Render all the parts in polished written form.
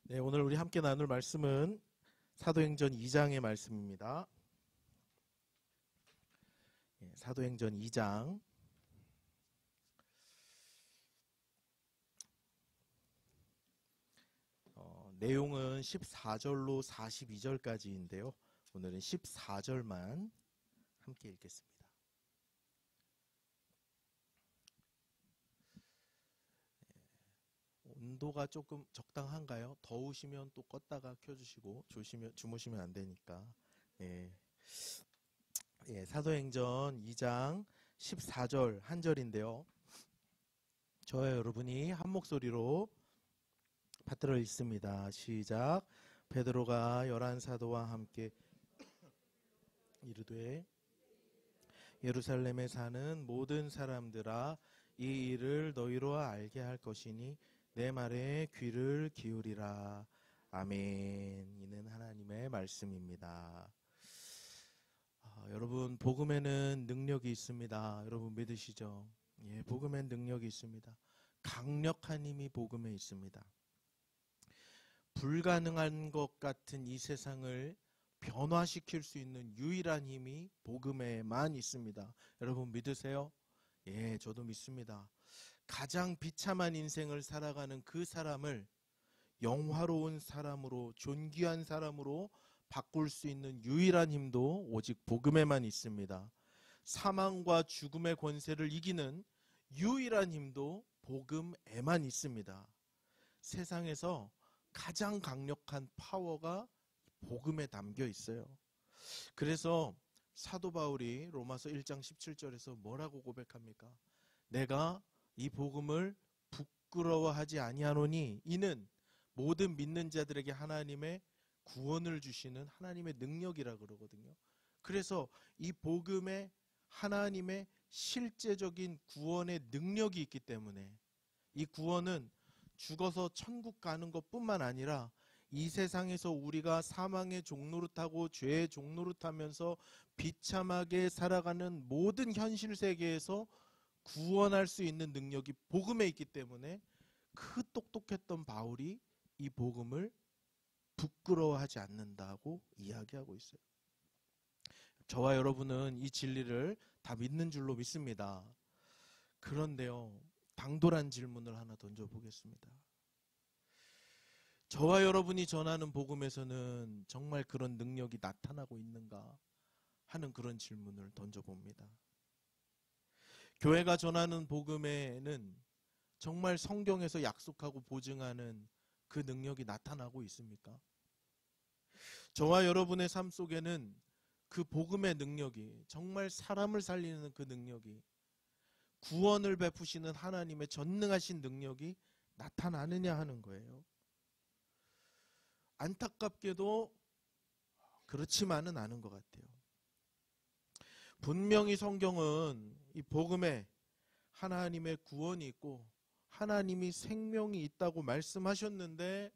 네, 오늘 우리 함께 나눌 말씀은 사도행전 2장의 말씀입니다. 사도행전 2장 내용은 14절로 42절까지인데요. 오늘은 14절만 함께 읽겠습니다. 온도가 조금 적당한가요? 더우시면 또 껐다가 켜주시고 주무시면 안 되니까. 사도행전 2장 14절 한 절인데요. 저와 여러분이 한 목소리로 받들어 읽습니다. 시작. 베드로가 열한 사도와 함께 이르되 예루살렘에 사는 모든 사람들아, 이 일을 너희로 알게 할 것이니 내 말에 귀를 기울이라. 아멘. 이는 하나님의 말씀입니다. 여러분, 복음에는 능력이 있습니다. 여러분 믿으시죠? 복음엔 능력이 있습니다. 강력한 힘이 복음에 있습니다. 불가능한 것 같은 이 세상을 변화시킬 수 있는 유일한 힘이 복음에만 있습니다. 여러분 믿으세요? 저도 믿습니다. 가장 비참한 인생을 살아가는 그 사람을 영화로운 사람으로, 존귀한 사람으로 바꿀 수 있는 유일한 힘도 오직 복음에만 있습니다. 사망과 죽음의 권세를 이기는 유일한 힘도 복음에만 있습니다. 세상에서 가장 강력한 파워가 복음에 담겨 있어요. 그래서 사도 바울이 로마서 1장 17절에서 뭐라고 고백합니까? 내가 이 복음을 부끄러워하지 아니하노니 이는 모든 믿는 자들에게 하나님의 구원을 주시는 하나님의 능력이라 그러거든요. 그래서 이 복음에 하나님의 실제적인 구원의 능력이 있기 때문에 이 구원은 죽어서 천국 가는 것뿐만 아니라 이 세상에서 우리가 사망의 종노릇하고 죄의 종노릇하면서 비참하게 살아가는 모든 현실 세계에서 구원할 수 있는 능력이 복음에 있기 때문에 그 똑똑했던 바울이 이 복음을 부끄러워하지 않는다고 이야기하고 있어요. 저와 여러분은 이 진리를 다 믿는 줄로 믿습니다. 그런데요, 당돌한 질문을 하나 던져보겠습니다. 저와 여러분이 전하는 복음에서는 정말 그런 능력이 나타나고 있는가 하는 그런 질문을 던져봅니다. 교회가 전하는 복음에는 정말 성경에서 약속하고 보증하는 그 능력이 나타나고 있습니까? 저와 여러분의 삶 속에는 그 복음의 능력이, 정말 사람을 살리는 그 능력이, 구원을 베푸시는 하나님의 전능하신 능력이 나타나느냐 하는 거예요. 안타깝게도 그렇지만은 않은 것 같아요. 분명히 성경은 이 복음에 하나님의 구원이 있고 하나님이 생명이 있다고 말씀하셨는데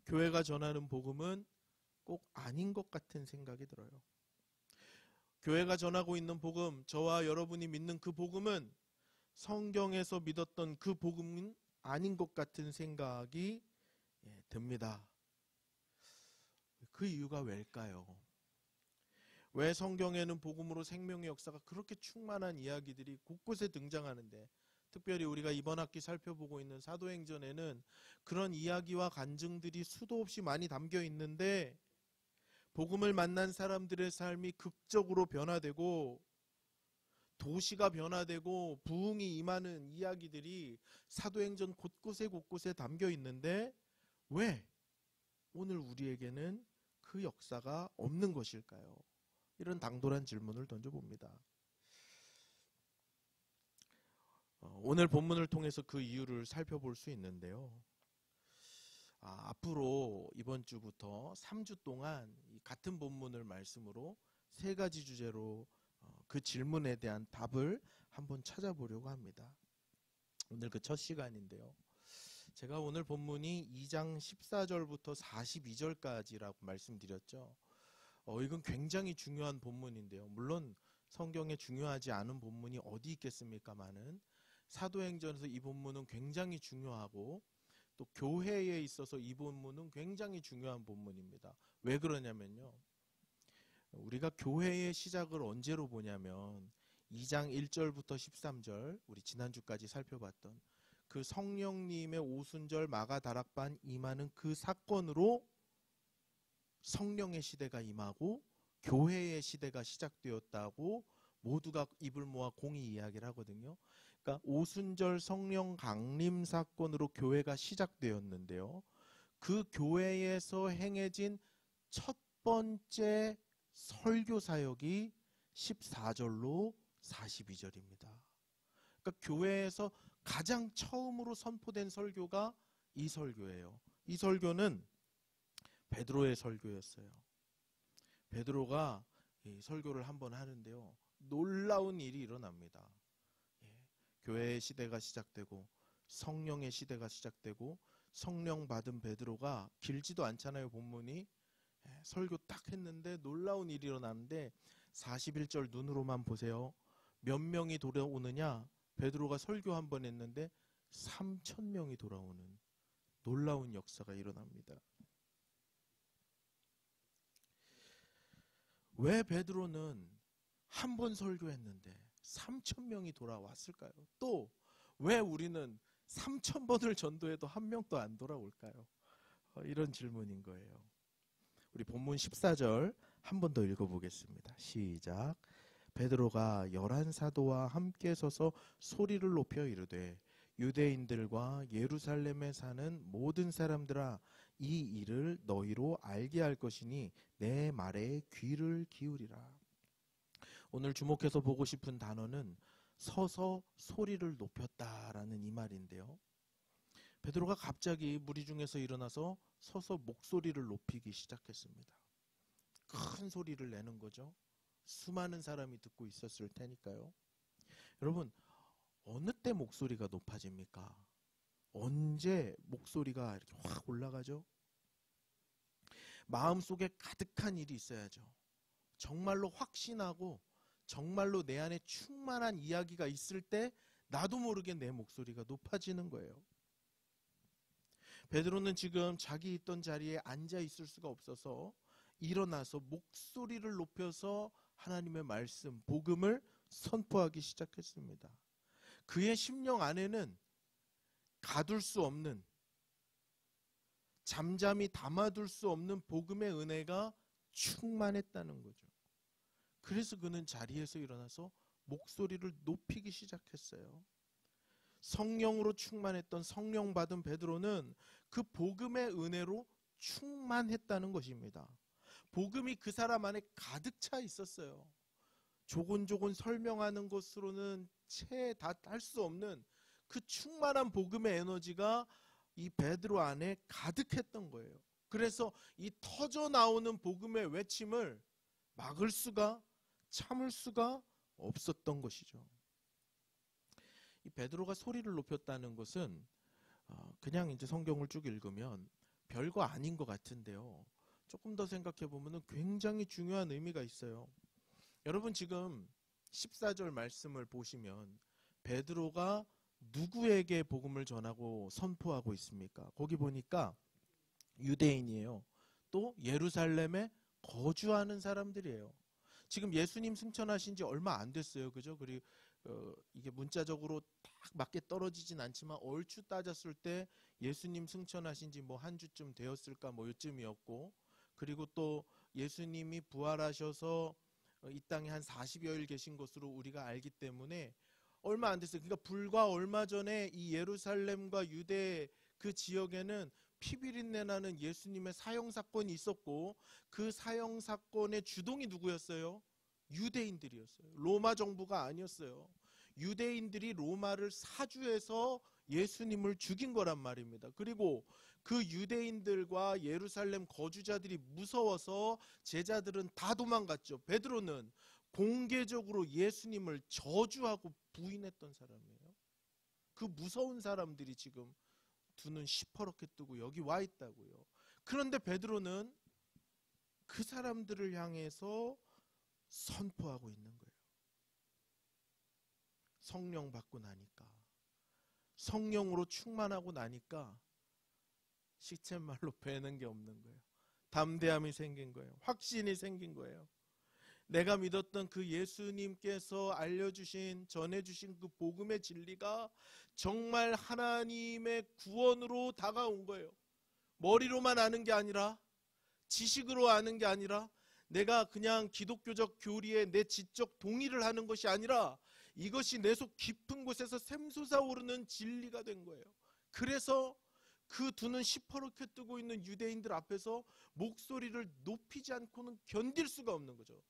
교회가 전하는 복음은 꼭 아닌 것 같은 생각이 들어요. 교회가 전하고 있는 복음, 저와 여러분이 믿는 그 복음은 성경에서 믿었던 그 복음은 아닌 것 같은 생각이 듭니다. 그 이유가 왜일까요? 왜 성경에는 복음으로 생명의 역사가 그렇게 충만한 이야기들이 곳곳에 등장하는데, 특별히 우리가 이번 학기 살펴보고 있는 사도행전에는 그런 이야기와 간증들이 수도 없이 많이 담겨 있는데, 복음을 만난 사람들의 삶이 극적으로 변화되고 도시가 변화되고 부흥이 임하는 이야기들이 사도행전 곳곳에 담겨 있는데 왜 오늘 우리에게는 그 역사가 없는 것일까요? 이런 당돌한 질문을 던져봅니다. 오늘 본문을 통해서 그 이유를 살펴볼 수 있는데요. 앞으로 이번 주부터 3주 동안 같은 본문을 말씀으로 3가지 주제로 그 질문에 대한 답을 한번 찾아보려고 합니다. 오늘 그 첫 시간인데요. 제가 오늘 본문이 2장 14절부터 42절까지라고 말씀드렸죠. 이건 굉장히 중요한 본문인데요. 물론 성경에 중요하지 않은 본문이 어디 있겠습니까마는 사도행전에서 이 본문은 굉장히 중요하고 또 교회에 있어서 이 본문은 굉장히 중요한 본문입니다. 왜 그러냐면요. 우리가 교회의 시작을 언제로 보냐면 2장 1절부터 13절 우리 지난주까지 살펴봤던 그 성령님의 오순절 마가다락반 임하는 그 사건으로 성령의 시대가 임하고 교회의 시대가 시작되었다고 모두가 입을 모아 공히 이야기를 하거든요. 그러니까 오순절 성령 강림 사건으로 교회가 시작되었는데요. 그 교회에서 행해진 첫 번째 설교 사역이 14절로 42절입니다. 그러니까 교회에서 가장 처음으로 선포된 설교가 이 설교예요. 이 설교는 베드로의 설교였어요. 베드로가 이 설교를 한번 하는데요. 놀라운 일이 일어납니다. 교회의 시대가 시작되고 성령의 시대가 시작되고 성령 받은 베드로가 길지도 않잖아요. 본문이. 설교 딱 했는데 놀라운 일이 일어나는데 41절 눈으로만 보세요. 몇 명이 돌아오느냐? 베드로가 설교 한 번 했는데 3,000명이 돌아오는 놀라운 역사가 일어납니다. 왜 베드로는 한 번 설교했는데 3,000명이 돌아왔을까요? 또 왜 우리는 3,000번을 전도해도 한 명도 안 돌아올까요? 이런 질문인 거예요. 우리 본문 14절 한 번 더 읽어보겠습니다. 시작. 베드로가 11사도와 함께 서서 소리를 높여 이르되 유대인들과 예루살렘에 사는 모든 사람들아 이 일을 너희로 알게 할 것이니 내 말에 귀를 기울이라. 오늘 주목해서 보고 싶은 단어는 서서 소리를 높였다라는 이 말인데요. 베드로가 갑자기 무리 중에서 일어나서 서서 목소리를 높이기 시작했습니다. 큰 소리를 내는 거죠. 수많은 사람이 듣고 있었을 테니까요. 여러분, 어느 때 목소리가 높아집니까? 언제 목소리가 이렇게 확 올라가죠? 마음속에 가득한 일이 있어야죠. 정말로 확신하고 정말로 내 안에 충만한 이야기가 있을 때 나도 모르게 내 목소리가 높아지는 거예요. 베드로는 지금 자기 있던 자리에 앉아 있을 수가 없어서 일어나서 목소리를 높여서 하나님의 말씀, 복음을 선포하기 시작했습니다. 그의 심령 안에는 가둘 수 없는, 잠잠히 담아둘 수 없는 복음의 은혜가 충만했다는 거죠. 그래서 그는 자리에서 일어나서 목소리를 높이기 시작했어요. 성령으로 충만했던 성령 받은 베드로는 그 복음의 은혜로 충만했다는 것입니다. 복음이 그 사람 안에 가득 차 있었어요. 조곤조곤 설명하는 것으로는 채 다 할 수 없는 그 충만한 복음의 에너지가 이 베드로 안에 가득했던 거예요. 그래서 이 터져 나오는 복음의 외침을 막을 수가, 참을 수가 없었던 것이죠. 이 베드로가 소리를 높였다는 것은 그냥 이제 성경을 쭉 읽으면 별거 아닌 것 같은데요. 조금 더 생각해 보면 굉장히 중요한 의미가 있어요. 여러분 지금 14절 말씀을 보시면 베드로가 누구에게 복음을 전하고 선포하고 있습니까? 거기 보니까 유대인이에요. 또 예루살렘에 거주하는 사람들이에요. 지금 예수님 승천하신 지 얼마 안 됐어요. 그죠? 그리고 이게 문자적으로 딱 맞게 떨어지진 않지만 얼추 따졌을 때 예수님 승천하신 지 뭐 한 주쯤 되었을까 뭐 요쯤이었고, 그리고 또 예수님이 부활하셔서 이 땅에 한 40여일 계신 것으로 우리가 알기 때문에 얼마 안 됐어요. 그러니까 불과 얼마 전에 이 예루살렘과 유대 그 지역에는 피비린내 나는 예수님의 사형 사건이 있었고, 그 사형 사건의 주동이 누구였어요? 유대인들이었어요. 로마 정부가 아니었어요. 유대인들이 로마를 사주해서 예수님을 죽인 거란 말입니다. 그리고 그 유대인들과 예루살렘 거주자들이 무서워서 제자들은 다 도망갔죠. 베드로는 공개적으로 예수님을 저주하고 부인했던 사람이에요. 그 무서운 사람들이 지금 두 눈 시퍼렇게 뜨고 여기 와 있다고요. 그런데 베드로는 그 사람들을 향해서 선포하고 있는 거예요. 성령 받고 나니까, 성령으로 충만하고 나니까 시쳇말로 베는 게 없는 거예요. 담대함이 생긴 거예요. 확신이 생긴 거예요. 내가 믿었던 그 예수님께서 알려주신, 전해주신 그 복음의 진리가 정말 하나님의 구원으로 다가온 거예요. 머리로만 아는 게 아니라, 지식으로 아는 게 아니라, 내가 그냥 기독교적 교리에 내 지적 동의를 하는 것이 아니라 이것이 내 속 깊은 곳에서 샘솟아 오르는 진리가 된 거예요. 그래서 그 두 눈 시퍼렇게 뜨고 있는 유대인들 앞에서 목소리를 높이지 않고는 견딜 수가 없는 거죠.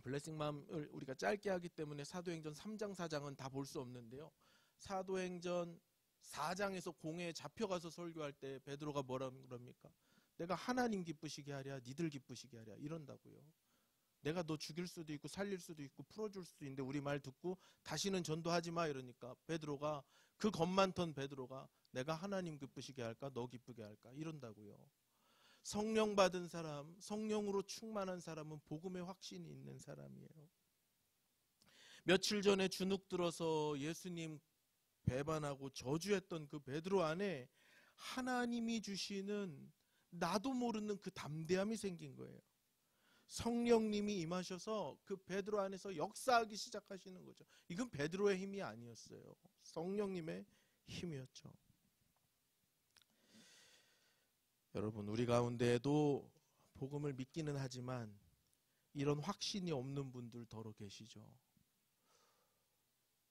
블레싱맘을 우리가 짧게 하기 때문에 사도행전 3장 4장은 다 볼 수 없는데요. 사도행전 4장에서 공회에 잡혀가서 설교할 때 베드로가 뭐라 그럽니까? 내가 하나님 기쁘시게 하랴, 니들 기쁘시게 하랴, 이런다고요. 내가 너 죽일 수도 있고 살릴 수도 있고 풀어줄 수도 있는데 우리 말 듣고 다시는 전도하지 마, 이러니까 베드로가, 그 겁만 턴 베드로가 내가 하나님 기쁘시게 할까, 너 기쁘게 할까, 이런다고요. 성령 받은 사람, 성령으로 충만한 사람은 복음의 확신이 있는 사람이에요. 며칠 전에 주눅 들어서 예수님 배반하고 저주했던 그 베드로 안에 하나님이 주시는 나도 모르는 그 담대함이 생긴 거예요. 성령님이 임하셔서 그 베드로 안에서 역사하기 시작하시는 거죠. 이건 베드로의 힘이 아니었어요. 성령님의 힘이었죠. 여러분, 우리 가운데에도 복음을 믿기는 하지만 이런 확신이 없는 분들 더러 계시죠.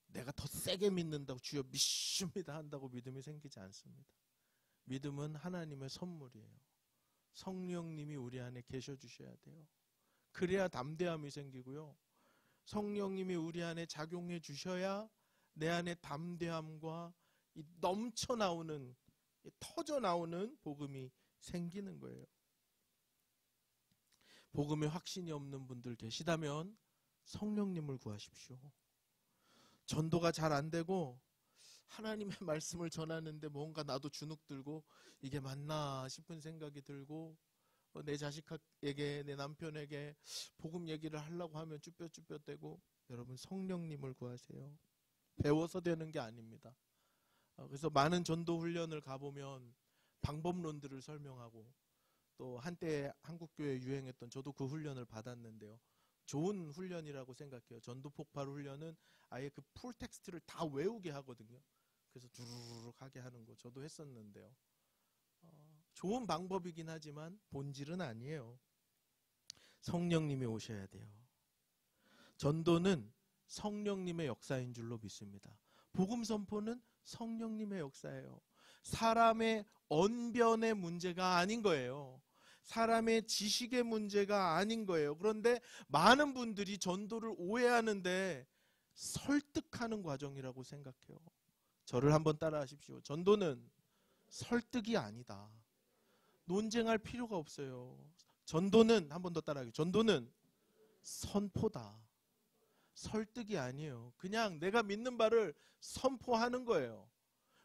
내가 더 세게 믿는다고, 주여 믿습니다 한다고 믿음이 생기지 않습니다. 믿음은 하나님의 선물이에요. 성령님이 우리 안에 계셔 주셔야 돼요. 그래야 담대함이 생기고요. 성령님이 우리 안에 작용해 주셔야 내 안에 담대함과 이 넘쳐나오는, 이 터져나오는 복음이 생기는 거예요. 복음에 확신이 없는 분들 계시다면 성령님을 구하십시오. 전도가 잘 안 되고 하나님의 말씀을 전하는데 뭔가 나도 주눅 들고 이게 맞나 싶은 생각이 들고, 내 자식에게, 내 남편에게 복음 얘기를 하려고 하면 쭈뼛쭈뼛대고, 여러분 성령님을 구하세요. 배워서 되는 게 아닙니다. 그래서 많은 전도 훈련을 가보면 방법론들을 설명하고, 또 한때 한국교회에 유행했던, 저도 그 훈련을 받았는데요. 좋은 훈련이라고 생각해요. 전도 폭발 훈련은 아예 그 풀 텍스트를 다 외우게 하거든요. 그래서 두루룩 하게 하는 거 저도 했었는데요. 좋은 방법이긴 하지만 본질은 아니에요. 성령님이 오셔야 돼요. 전도는 성령님의 역사인 줄로 믿습니다. 복음 선포는 성령님의 역사예요. 사람의 언변의 문제가 아닌 거예요. 사람의 지식의 문제가 아닌 거예요. 그런데 많은 분들이 전도를 오해하는데 설득하는 과정이라고 생각해요. 저를 한번 따라 하십시오. 전도는 설득이 아니다. 논쟁할 필요가 없어요. 전도는, 한 번 더 따라하기, 전도는 선포다. 설득이 아니에요. 그냥 내가 믿는 바를 선포하는 거예요.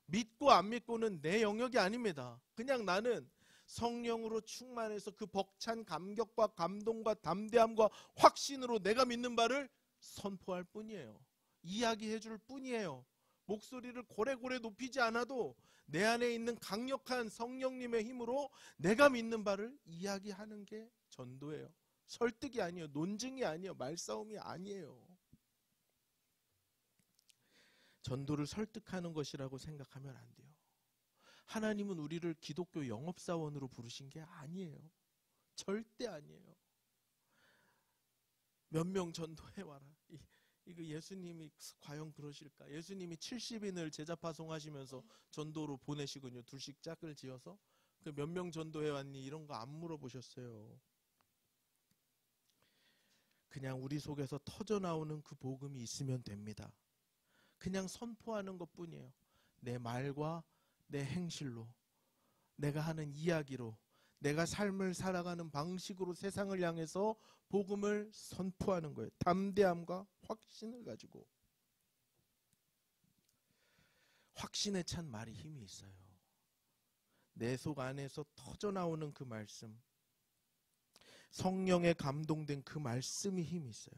믿고 안 믿고는 내 영역이 아닙니다. 그냥 나는 성령으로 충만해서 그 벅찬 감격과 감동과 담대함과 확신으로 내가 믿는 바를 선포할 뿐이에요. 이야기해 줄 뿐이에요. 목소리를 고래고래 높이지 않아도 내 안에 있는 강력한 성령님의 힘으로 내가 믿는 바를 이야기하는 게 전도예요. 설득이 아니에요. 논증이 아니에요. 말싸움이 아니에요. 전도를 설득하는 것이라고 생각하면 안 돼요. 하나님은 우리를 기독교 영업사원으로 부르신 게 아니에요. 절대 아니에요. 몇 명 전도해 와라. 이거 예수님이 과연 그러실까? 예수님이 70인을 제자 파송하시면서 전도로 보내시군요. 둘씩 짝을 지어서. 몇 명 전도해 왔니? 이런 거 안 물어보셨어요. 그냥 우리 속에서 터져나오는 그 복음이 있으면 됩니다. 그냥 선포하는 것뿐이에요. 내 말과 내 행실로, 내가 하는 이야기로, 내가 삶을 살아가는 방식으로 세상을 향해서 복음을 선포하는 거예요. 담대함과 확신을 가지고. 확신에 찬 말이 힘이 있어요. 내 속 안에서 터져나오는 그 말씀, 성령에 감동된 그 말씀이 힘이 있어요.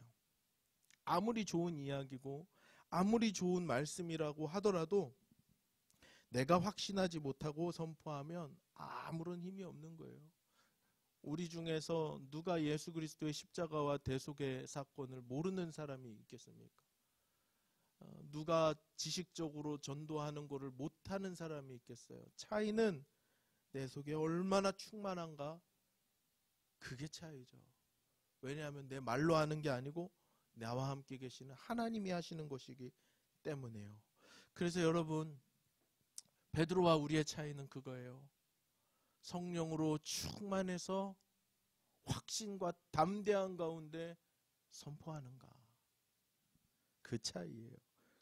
아무리 좋은 이야기고 아무리 좋은 말씀이라고 하더라도 내가 확신하지 못하고 선포하면 아무런 힘이 없는 거예요. 우리 중에서 누가 예수 그리스도의 십자가와 대속의 사건을 모르는 사람이 있겠습니까? 누가 지식적으로 전도하는 것을 못하는 사람이 있겠어요? 차이는 내 속에 얼마나 충만한가? 그게 차이죠. 왜냐하면 내 말로 하는 게 아니고 나와 함께 계시는 하나님이 하시는 것이기 때문에요. 그래서 여러분, 베드로와 우리의 차이는 그거예요. 성령으로 충만해서 확신과 담대한 가운데 선포하는가? 그 차이예요.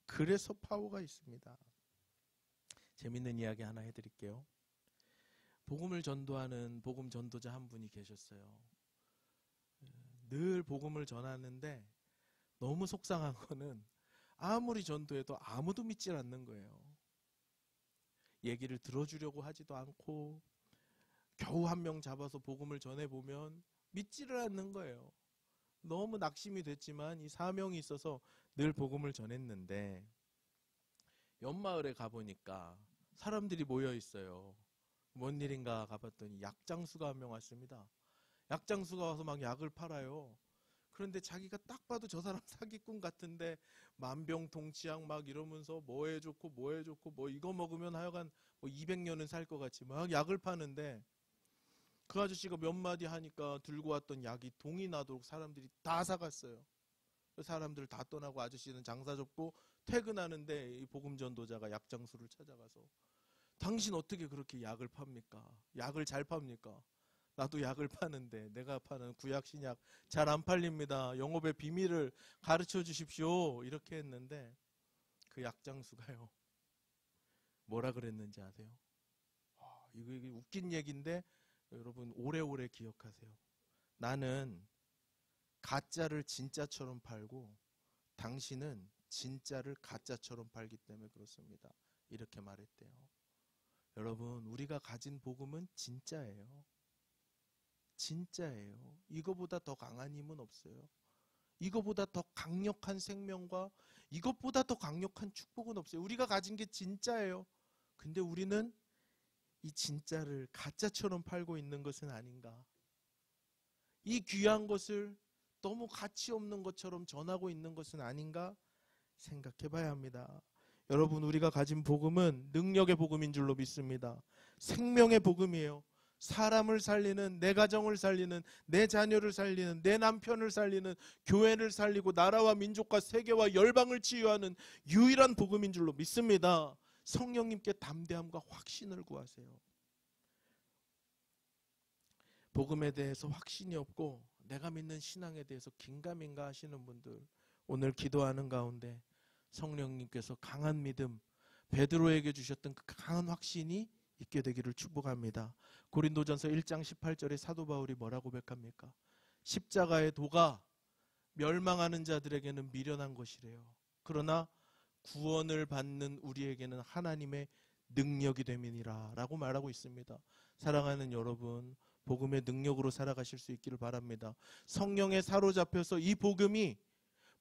그래서 파워가 있습니다. 재밌는 이야기 하나 해드릴게요. 복음을 전도하는 복음 전도자 한 분이 계셨어요. 늘 복음을 전하는데 너무 속상한 거는 아무리 전도해도 아무도 믿질 않는 거예요. 얘기를 들어주려고 하지도 않고 겨우 한 명 잡아서 복음을 전해보면 믿지를 않는 거예요. 너무 낙심이 됐지만 이 사명이 있어서 늘 복음을 전했는데 옆마을에 가보니까 사람들이 모여 있어요. 뭔 일인가 가봤더니 약장수가 한 명 왔습니다. 약장수가 와서 막 약을 팔아요. 그런데 자기가 딱 봐도 저 사람 사기꾼 같은데 만병통치약 막 이러면서 뭐에 좋고 뭐에 좋고 뭐 이거 먹으면 하여간 뭐 200년은 살 것 같이 막 약을 파는데 그 아저씨가 몇 마디 하니까 들고 왔던 약이 동이 나도록 사람들이 다 사갔어요. 사람들 다 떠나고 아저씨는 장사 접고 퇴근하는데 이 복음 전도자가 약장수를 찾아가서 당신 어떻게 그렇게 약을 팝니까? 약을 잘 팝니까? 나도 약을 파는데 내가 파는 구약 신약 잘 안 팔립니다. 영업의 비밀을 가르쳐 주십시오. 이렇게 했는데 그 약장수가요. 뭐라 그랬는지 아세요? 이거 웃긴 얘기인데 여러분 오래오래 기억하세요. 나는 가짜를 진짜처럼 팔고 당신은 진짜를 가짜처럼 팔기 때문에 그렇습니다. 이렇게 말했대요. 여러분, 우리가 가진 복음은 진짜예요. 진짜예요. 이거보다 더 강한 힘은 없어요. 이거보다 더 강력한 생명과 이것보다 더 강력한 축복은 없어요. 우리가 가진 게 진짜예요. 근데 우리는 이 진짜를 가짜처럼 팔고 있는 것은 아닌가? 이 귀한 것을 너무 가치 없는 것처럼 전하고 있는 것은 아닌가 생각해 봐야 합니다. 여러분, 우리가 가진 복음은 능력의 복음인 줄로 믿습니다. 생명의 복음이에요. 사람을 살리는, 내 가정을 살리는, 내 자녀를 살리는, 내 남편을 살리는, 교회를 살리고 나라와 민족과 세계와 열방을 치유하는 유일한 복음인 줄로 믿습니다. 성령님께 담대함과 확신을 구하세요. 복음에 대해서 확신이 없고 내가 믿는 신앙에 대해서 긴가민가 하시는 분들, 오늘 기도하는 가운데 성령님께서 강한 믿음, 베드로에게 주셨던 그 강한 확신이 있게 되기를 축복합니다. 고린도전서 1장 18절에 사도 바울이 뭐라고 고백합니까? 십자가의 도가 멸망하는 자들에게는 미련한 것이래요. 그러나 구원을 받는 우리에게는 하나님의 능력이 됨이니라 라고 말하고 있습니다. 사랑하는 여러분, 복음의 능력으로 살아가실 수 있기를 바랍니다. 성령에 사로잡혀서 이 복음이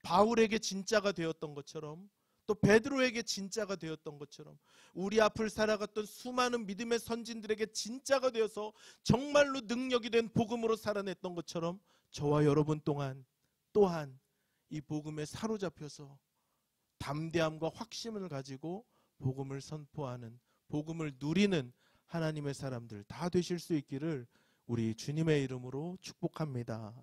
바울에게 진짜가 되었던 것처럼 또 베드로에게 진짜가 되었던 것처럼 우리 앞을 살아갔던 수많은 믿음의 선진들에게 진짜가 되어서 정말로 능력이 된 복음으로 살아냈던 것처럼 저와 여러분 또한 이 복음에 사로잡혀서 담대함과 확신을 가지고 복음을 선포하는, 복음을 누리는 하나님의 사람들 다 되실 수 있기를 우리 주님의 이름으로 축복합니다.